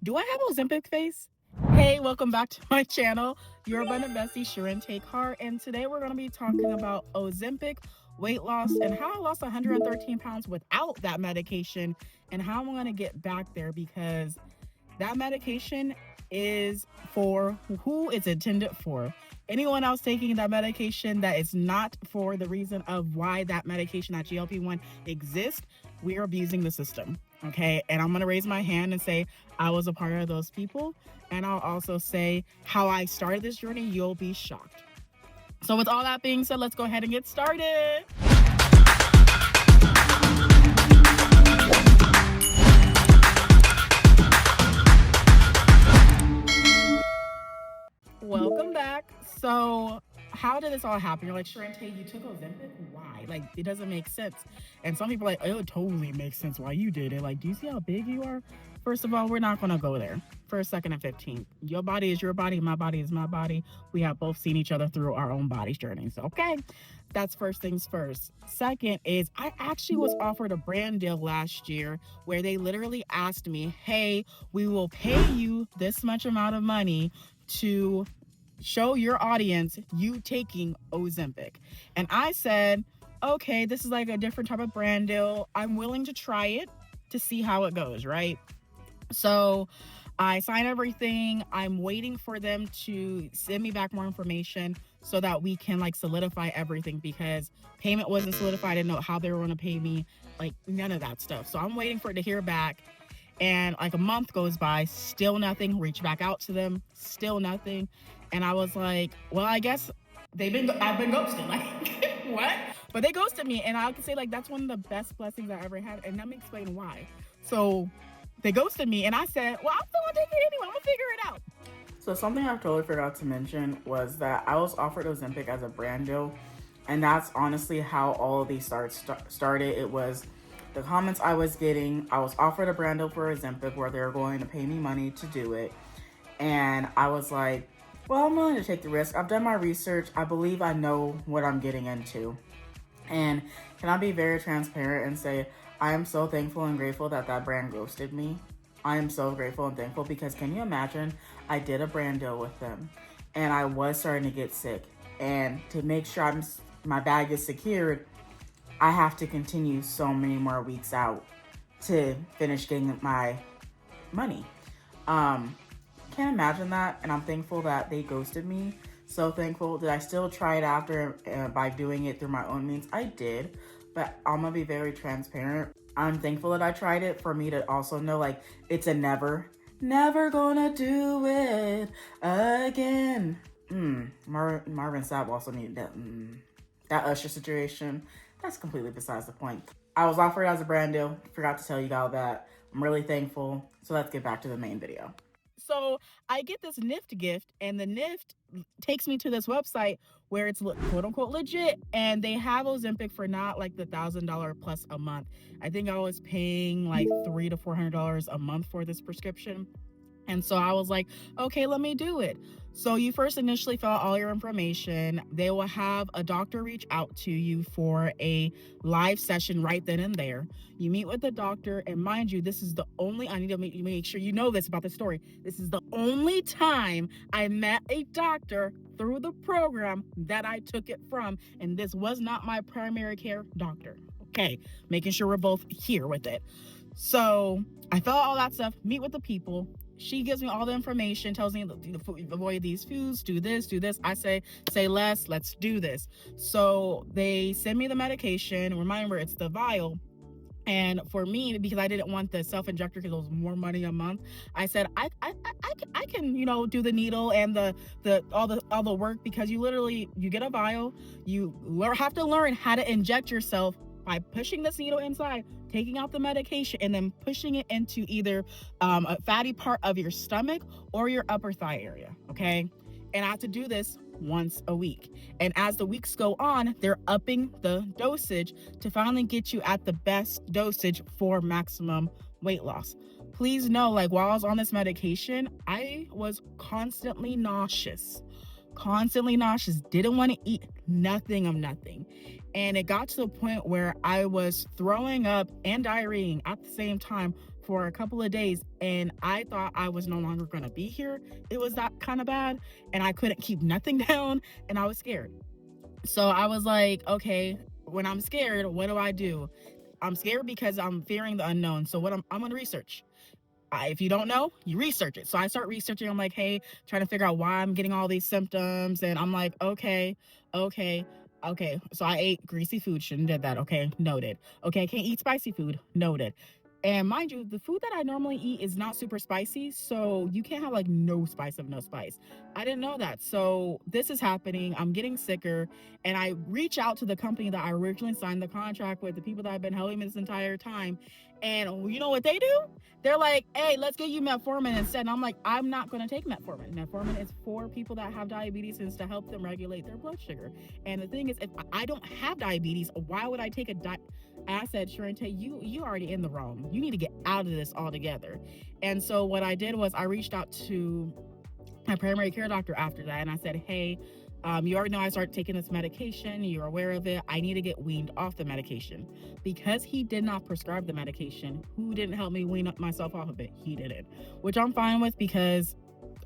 Do I have Ozempic face? Hey, welcome back to my channel, your abundant bestie, Sharon Take Heart. And today we're going to be talking about Ozempic, weight loss, and how I lost 113 pounds without that medication, and how I'm going to get back there because that medication is for who it's intended for. Anyone else taking that medication that is not for the reason of why that medication, that GLP-1 exists, we are abusing the system. Okay. And I'm going to raise my hand and say I was a part of those people. And I'll also say how I started this journey. You'll be shocked. So, with all that being said, let's go ahead and get started. Welcome back. So, how did this all happen? You're like, Sharente, you took Ozempic? Why? Like, it doesn't make sense. And some people are like, oh, it totally makes sense why you did it. Like, do you see how big you are? First of all, we're not going to go there. First, second, and 15th. Your body is your body. My body is my body. We have both seen each other through our own body's journeys. Okay. That's first things first. Second is I actually was offered a brand deal last year where they literally asked me, hey, we will pay you this much amount of money to show your audience you taking Ozempic. And I said, okay, this is like a different type of brand deal. I'm willing to try it to see how it goes, right? So I signed everything. I'm waiting for them to send me back more information so that we can like solidify everything because payment wasn't solidified. I didn't know how they were going to pay me, like none of that stuff. So I'm waiting for it to hear back. And like a month goes by, still nothing. Reach back out to them, still nothing. And I was like, well, I guess I've been ghosted. Like, what? But they ghosted me. And I can say like, that's one of the best blessings I ever had. And let me explain why. So they ghosted me and I said, well, I'm still gonna take it anyway. I'm gonna figure it out. So something I totally forgot to mention was that I was offered Ozempic as a brand deal, and that's honestly how all of these started. It was the comments I was getting. I was offered a brand deal for Ozempic where they were going to pay me money to do it, and I was like, well, I'm willing to take the risk. I've done my research. I believe I know what I'm getting into. And can I be very transparent and say I am so thankful and grateful that that brand ghosted me. I am so grateful and thankful because can you imagine I did a brand deal with them and I was starting to get sick. And to make sure my bag is secured, I have to continue so many more weeks out to finish getting my money. Can't imagine that. And I'm thankful that they ghosted me. So thankful. Did I still try it after by doing it through my own means? I did. But I'm going to be very transparent. I'm thankful that I tried it for me to also know like it's a never gonna do it again. Marvin Sapp also needed that. That Usher situation. That's completely besides the point. I was offered as a brand deal. Forgot to tell you all that. I'm really thankful. So let's get back to the main video. So I get this NIFT gift, and the NIFT takes me to this website where it's quote unquote legit, and they have Ozempic for not like the $1,000 plus a month. I think I was paying like $300 to $400 a month for this prescription. And so I was like, okay, let me do it. So you first initially fill out all your information. They will have a doctor reach out to you for a live session right then and there. You meet with the doctor, and mind you, this is the only, I need to make sure you know this about the story. This is the only time I met a doctor through the program that I took it from. And this was not my primary care doctor. Okay, making sure we're both here with it. So I fill out all that stuff, meet with the people. She gives me all the information, tells me avoid these foods, do this. I say less, let's do this. So they send me the medication. Remember, it's the vial. And for me, because I didn't want the self-injector because it was more money a month, I said I can do the needle and all the work, because you get a vial, you have to learn how to inject yourself by pushing this needle inside, taking out the medication, and then pushing it into either a fatty part of your stomach or your upper thigh area, okay? And I have to do this once a week. And as the weeks go on, they're upping the dosage to finally get you at the best dosage for maximum weight loss. Please know, like, while I was on this medication, I was constantly nauseous, didn't want to eat nothing of nothing. And it got to the point where I was throwing up and diarrheaing at the same time for a couple of days, and I thought I was no longer going to be here. It was that kind of bad, and I couldn't keep nothing down, and I was scared. So I was like, okay, when I'm scared, what do I do? I'm scared because I'm fearing the unknown. So what I'm going to research. If you don't know, you research it. So I start researching. I'm like, hey, trying to figure out why I'm getting all these symptoms. And I'm like, okay, okay, okay. So I ate greasy food. Shouldn't did that. Okay, noted. Okay, I can't eat spicy food. Noted. And mind you, the food that I normally eat is not super spicy. So you can't have like no spice of no spice. I didn't know that. So this is happening. I'm getting sicker. And I reach out to the company that I originally signed the contract with, the people that have been helping me this entire time. And you know what they do? They're like, hey, let's get you metformin instead. And I'm like, I'm not going to take metformin. Metformin is for people that have diabetes and it's to help them regulate their blood sugar. And the thing is, if I don't have diabetes, why would I take a I said, Sharente, you already in the wrong. You need to get out of this altogether. And so what I did was I reached out to my primary care doctor after that, and I said, hey, you already know I started taking this medication. You're aware of it. I need to get weaned off the medication. Because he did not prescribe the medication, who didn't help me wean myself off of it? He didn't, which I'm fine with because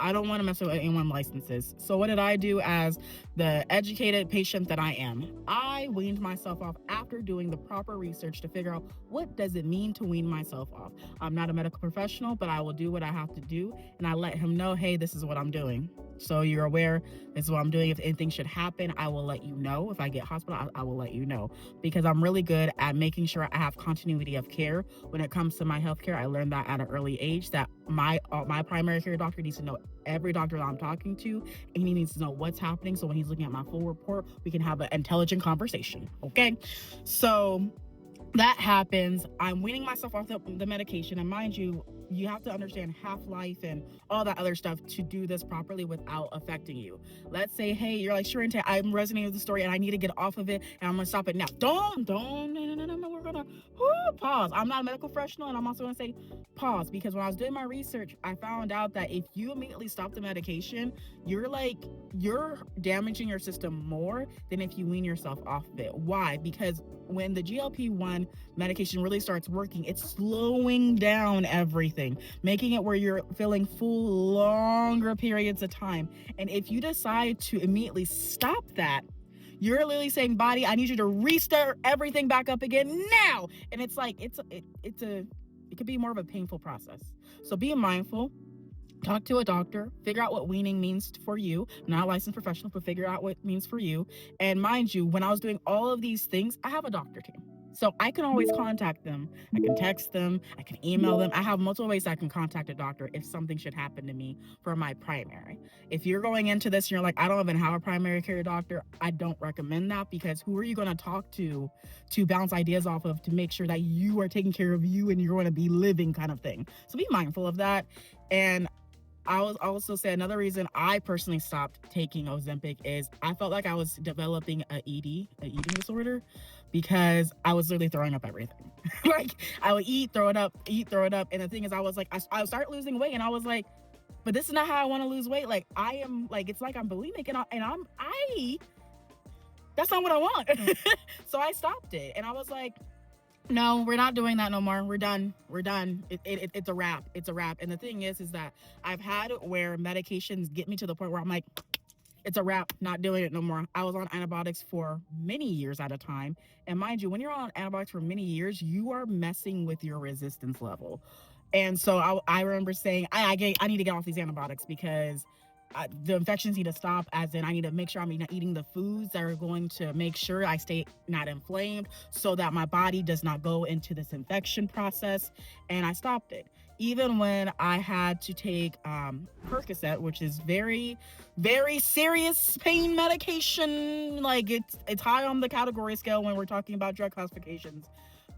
I don't want to mess with anyone licenses. So what did I do as the educated patient that I am? I weaned myself off after doing the proper research to figure out what does it mean to wean myself off. I'm not a medical professional, but I will do what I have to do. And I let him know, hey, this is what I'm doing. So you're aware, this is what I'm doing. If anything should happen, I will let you know. If I get hospital, I will let you know, because I'm really good at making sure I have continuity of care. When it comes to my healthcare, I learned that at an early age that my primary care doctor needs to know every doctor that I'm talking to, and he needs to know what's happening. So when he's looking at my full report, we can have an intelligent conversation. Okay. So that happens. I'm weaning myself off the medication. And mind you, you have to understand half-life and all that other stuff to do this properly without affecting you. Let's say, hey, you're like, Sharente, I'm resonating with the story and I need to get off of it and I'm going to stop it now. No, we're going to pause. I'm not a medical professional, and I'm also going to say pause, because when I was doing my research, I found out that if you immediately stop the medication, you're damaging your system more than if you wean yourself off of it. Why? Because when the GLP-1 medication really starts working, it's slowing down everything, making it where you're feeling full longer periods of time. And if you decide to immediately stop that, you're literally saying, body, I need you to restart everything back up again now. And it's like, it could be more of a painful process. So be mindful. Talk to a doctor, figure out what weaning means for you. I'm not a licensed professional, but figure out what it means for you. And mind you, when I was doing all of these things, I have a doctor team. So I can always contact them. I can text them. I can email them. I have multiple ways I can contact a doctor if something should happen to me for my primary. If you're going into this and you're like, I don't even have a primary care doctor, I don't recommend that, because who are you going to talk to bounce ideas off of to make sure that you are taking care of you and you're going to be living kind of thing. So be mindful of that. And I will also say another reason I personally stopped taking Ozempic is I felt like I was developing an eating disorder, because I was literally throwing up everything. Like I would eat, throw it up. And the thing is, I was like, I started losing weight, and I was like, but this is not how I want to lose weight. Like I am, like, it's like I'm bulimic, and that's not what I want. So I stopped it, and I was like, no, we're not doing that no more. We're done. It's a wrap. And the thing is that I've had where medications get me to the point where I'm like, it's a wrap, not doing it no more. I was on antibiotics for many years at a time. And mind you, when you're on antibiotics for many years, you are messing with your resistance level. And so I remember saying, I need to get off these antibiotics, because the infections need to stop, as in I need to make sure I'm eating the foods that are going to make sure I stay not inflamed, so that my body does not go into this infection process. And I stopped it. Even when I had to take Percocet, which is very, very serious pain medication, like it's high on the category scale when we're talking about drug classifications.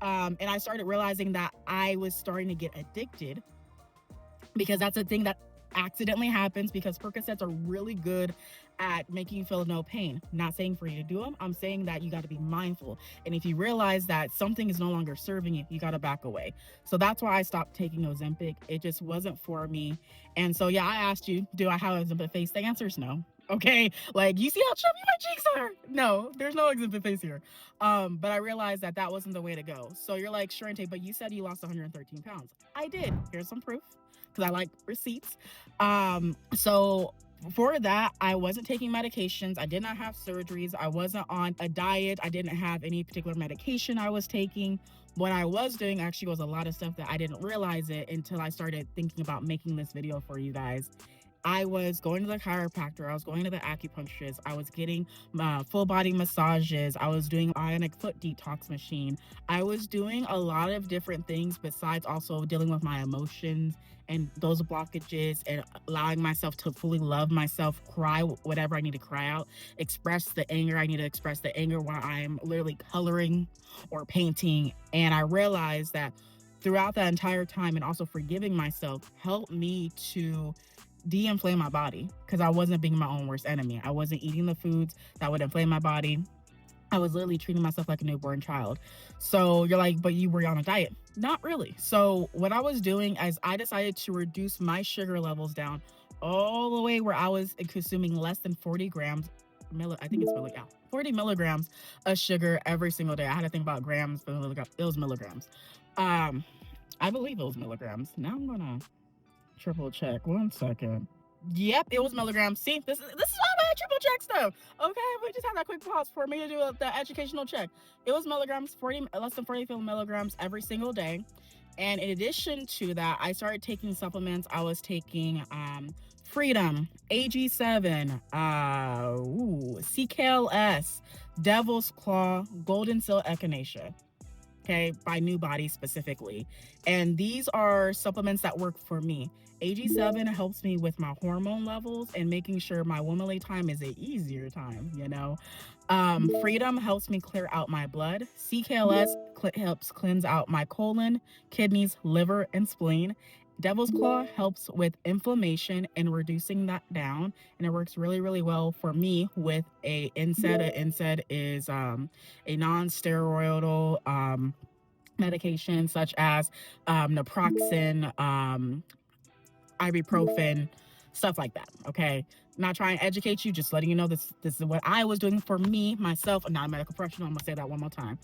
And I started realizing that I was starting to get addicted, because that's a thing that accidentally happens, because Percocets are really good at making you feel no pain. Not saying for you to do them. I'm saying that you got to be mindful. And if you realize that something is no longer serving you, you got to back away. So that's why I stopped taking Ozempic. It just wasn't for me. And so, yeah, I asked you, do I have Ozempic face? The answer is no. Okay, like, you see how chubby my cheeks are? No, there's no Ozempic face here. But I realized that that wasn't the way to go. So you're like, Sharente, but you said you lost 113 pounds. I did. Here's some proof, because I like receipts. So for that, I wasn't taking medications. I did not have surgeries. I wasn't on a diet. I didn't have any particular medication I was taking. What I was doing actually was a lot of stuff that I didn't realize it until I started thinking about making this video for you guys. I was going to the chiropractor. I was going to the acupuncturist. I was getting full body massages. I was doing ionic foot detox machine. I was doing a lot of different things besides also dealing with my emotions and those blockages and allowing myself to fully love myself, cry whatever I need to cry out, express the anger I need to express the anger while I'm literally coloring or painting. And I realized that throughout that entire time, and also forgiving myself, helped me to de-inflame my body, because I wasn't being my own worst enemy. I wasn't eating the foods that would inflame my body. I was literally treating myself like a newborn child. So you're like, but you were on a diet. Not really. So what I was doing is I decided to reduce my sugar levels down all the way where I was consuming less than 40 grams, I think it's 40 milligrams of sugar every single day. I had to think about grams, but it was milligrams. I believe it was milligrams. Now I'm gonna triple check. 1 second. Yep, it was milligrams. See, this is why I triple check stuff. Okay, we just had that quick pause for me to do the educational check. It was milligrams, less than 40 milligrams every single day. And in addition to that, I started taking supplements. I was taking Freedom, AG7, CKLS, Devil's Claw, Golden Seal Echinacea. Okay, by New Body specifically. And these are supplements that work for me. AG7 helps me with my hormone levels and making sure my womanly time is an easier time, you know. Freedom helps me clear out my blood. CKLS helps cleanse out my colon, kidneys, liver, and spleen. Devil's Claw helps with inflammation and reducing that down, and it works really, really well for me with a NSAID. A NSAID is a non-steroidal medication such as naproxen, ibuprofen, stuff like that. Okay, not trying to educate you, just letting you know this is what I was doing for me, myself. I'm not a medical professional. I'm gonna say that one more time.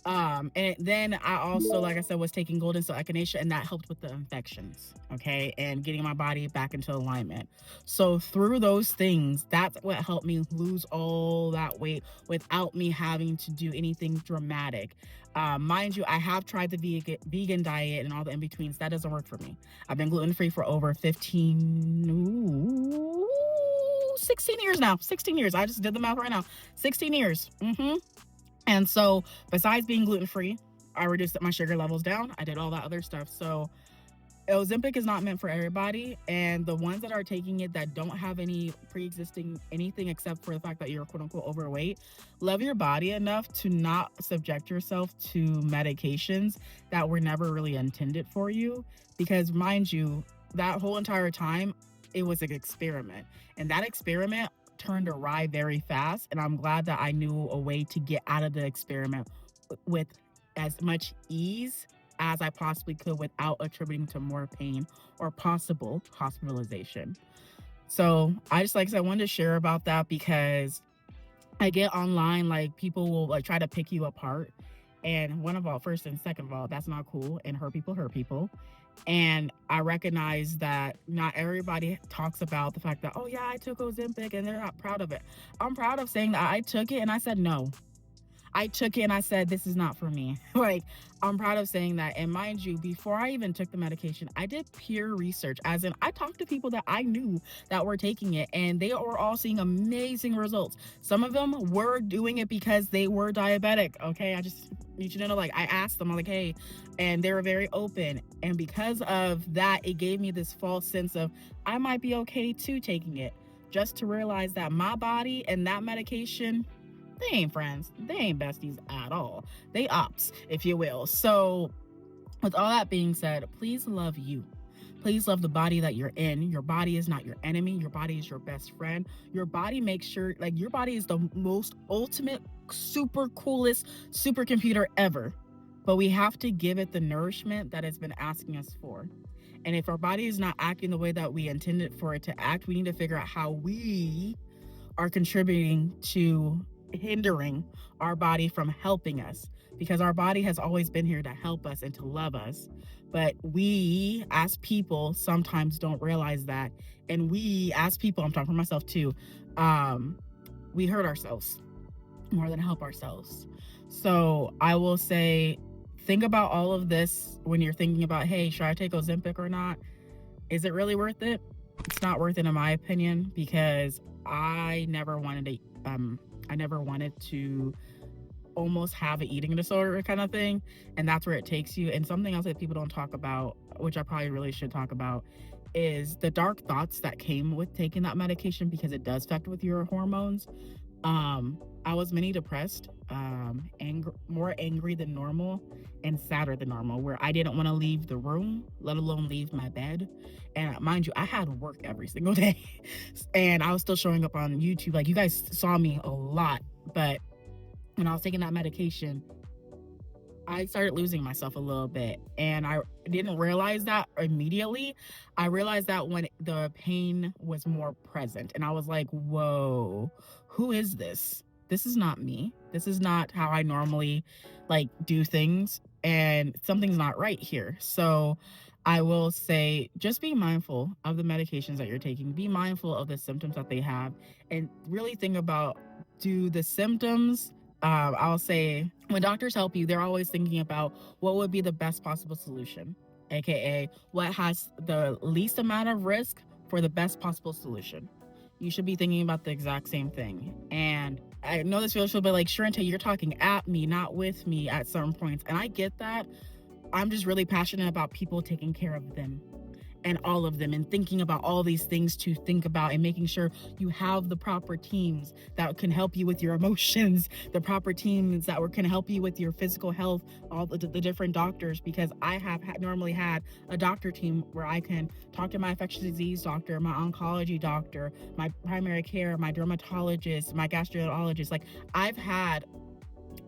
And then I also, like I said, was taking Golden Seal Echinacea, and that helped with the infections, okay, and getting my body back into alignment. So through those things, that's what helped me lose all that weight without me having to do anything dramatic. Mind you, I have tried the vegan diet and all the in-betweens. That doesn't work for me. I've been gluten-free for over 16 years now. 16 years. I just did the math right now. 16 years. And so besides being gluten-free, I reduced my sugar levels down. I did all that other stuff. So Ozempic is not meant for everybody. And the ones that are taking it that don't have any pre-existing anything except for the fact that you're quote unquote overweight, love your body enough to not subject yourself to medications that were never really intended for you. Because mind you, that whole entire time, it was an experiment. And that experiment turned awry very fast, and I'm glad that I knew a way to get out of the experiment with as much ease as I possibly could without attributing to more pain or possible hospitalization. So I just, like I said, I wanted to share about that because I get online, like, people will like try to pick you apart, and first and second of all, that's not cool, and hurt people. And I recognize that not everybody talks about the fact that, oh yeah, I took Ozempic, and they're not proud of it. I'm proud of saying that I took it and I said no. I took it and I said, this is not for me. Like, I'm proud of saying that. And mind you, before I even took the medication, I did peer research, as in I talked to people that I knew that were taking it, and they were all seeing amazing results. Some of them were doing it because they were diabetic. Okay, I just need you to know, like, I asked them, I'm like, hey, and they were very open. And because of that, it gave me this false sense of I might be okay too taking it, just to realize that my body and that medication, they ain't friends. They ain't besties at all. They ops, if you will. So with all that being said, please love you. Please love the body that you're in. Your body is not your enemy. Your body is your best friend. Your body makes sure, like, your body is the most ultimate, super coolest supercomputer ever. But we have to give it the nourishment that it's been asking us for. And if our body is not acting the way that we intended for it to act, we need to figure out how we are contributing to hindering our body from helping us, because our body has always been here to help us and to love us. But we as people sometimes don't realize that. And we as people, I'm talking for myself too, we hurt ourselves more than help ourselves. So I will say, think about all of this when you're thinking about, hey, should I take Ozempic or not? Is it really worth it? It's not worth it in my opinion, because I never wanted to almost have an eating disorder kind of thing, and that's where it takes you. And something else that people don't talk about, which I probably really should talk about, is the dark thoughts that came with taking that medication, because it does affect with your hormones. I was many depressed, more angry than normal, and sadder than normal, where I didn't want to leave the room, let alone leave my bed. And mind you, I had work every single day, and I was still showing up on YouTube. Like, you guys saw me a lot, but when I was taking that medication, I started losing myself a little bit, and I didn't realize that immediately. I realized that when the pain was more present, and I was like, whoa, who is this? This is not me. This is not how I normally like do things, and something's not right here. So I will say, just be mindful of the medications that you're taking. Be mindful of the symptoms that they have, and really think about, do the symptoms, I'll say, when doctors help you, they're always thinking about what would be the best possible solution, aka what has the least amount of risk for the best possible solution. You should be thinking about the exact same thing. And I know this feels a little bit like, Sharenta, you're talking at me, not with me at certain points. And I get that. I'm just really passionate about people taking care of them and all of them, and thinking about all these things to think about, and making sure you have the proper teams that can help you with your emotions, the proper teams that can help you with your physical health, all the different doctors, because I have normally had a doctor team where I can talk to my infectious disease doctor, my oncology doctor, my primary care, my dermatologist, my gastroenterologist. Like, I've had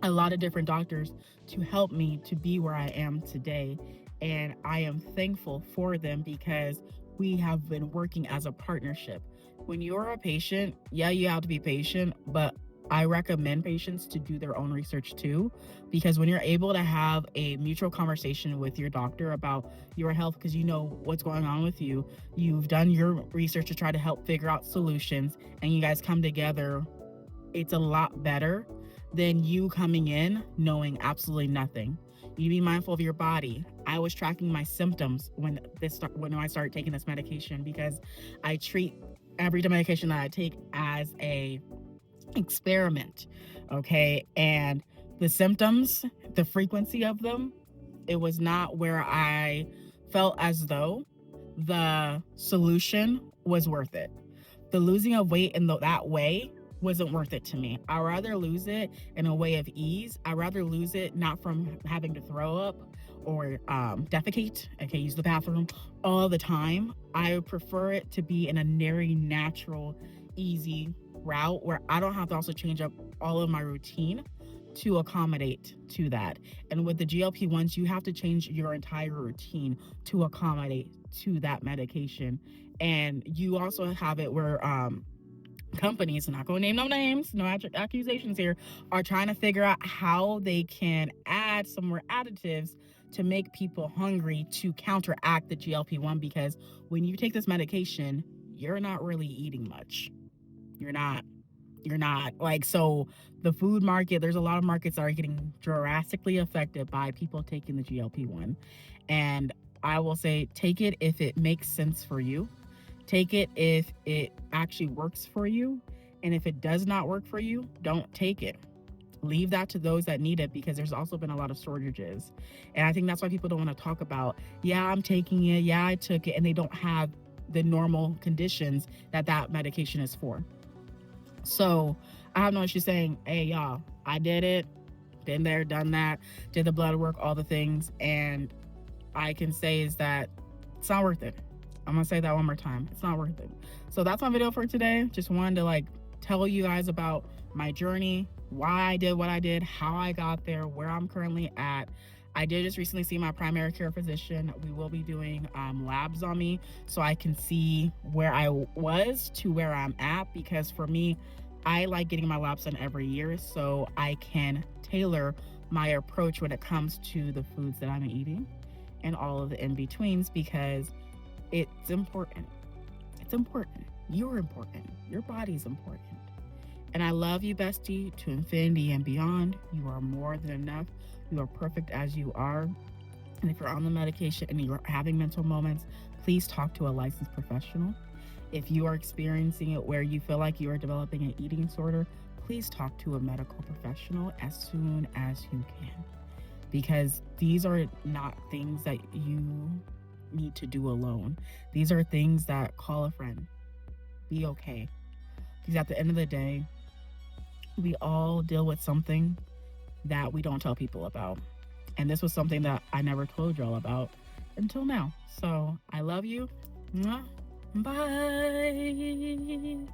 a lot of different doctors to help me to be where I am today. And I am thankful for them, because we have been working as a partnership. When you're a patient, yeah, you have to be patient, but I recommend patients to do their own research too, because when you're able to have a mutual conversation with your doctor about your health, because you know what's going on with you, you've done your research to try to help figure out solutions, and you guys come together, it's a lot better than you coming in knowing absolutely nothing. You be mindful of your body. I was tracking my symptoms when I started taking this medication, because I treat every medication that I take as a experiment. Okay. And the symptoms, the frequency of them, it was not where I felt as though the solution was worth it. The losing of weight in that way wasn't worth it to me. I'd rather lose it in a way of ease. I'd rather lose it not from having to throw up or defecate, okay, use the bathroom all the time. I prefer it to be in a very natural, easy route where I don't have to also change up all of my routine to accommodate to that. And with the GLP-1s, you have to change your entire routine to accommodate to that medication. And you also have it where companies, I'm not going to name no names, no accusations here, are trying to figure out how they can add some more additives to make people hungry to counteract the GLP-1, because when you take this medication, you're not really eating much. You're not. Like, so the food market, there's a lot of markets that are getting drastically affected by people taking the GLP-1. And I will say, take it if it makes sense for you. Take it if it actually works for you. And if it does not work for you, don't take it. Leave that to those that need it, because there's also been a lot of shortages. And I think that's why people don't want to talk about, yeah, I'm taking it, yeah, I took it, and they don't have the normal conditions that medication is for. So I have no issue saying, hey, y'all, I did it, been there, done that, did the blood work, all the things. And I can say is that it's not worth it. I'm gonna say that one more time. It's not worth it. So that's my video for today. Just wanted to tell you guys about my journey, why I did what I did, how I got there, where I'm currently at. I did just recently see my primary care physician. We will be doing labs on me so I can see where I was to where I'm at, because for me, I like getting my labs done every year so I can tailor my approach when it comes to the foods that I'm eating and all of the in-betweens, because it's important. It's important. You're important. Your body's important. And I love you, bestie, to infinity and beyond. You are more than enough. You are perfect as you are. And if you're on the medication and you're having mental moments, please talk to a licensed professional. If you are experiencing it where you feel like you are developing an eating disorder, please talk to a medical professional as soon as you can. Because these are not things that you need to do alone. These are things that call a friend. Be okay. Because at the end of the day, we all deal with something that we don't tell people about. And this was something that I never told y'all about until now. So I love you. Mwah. Bye.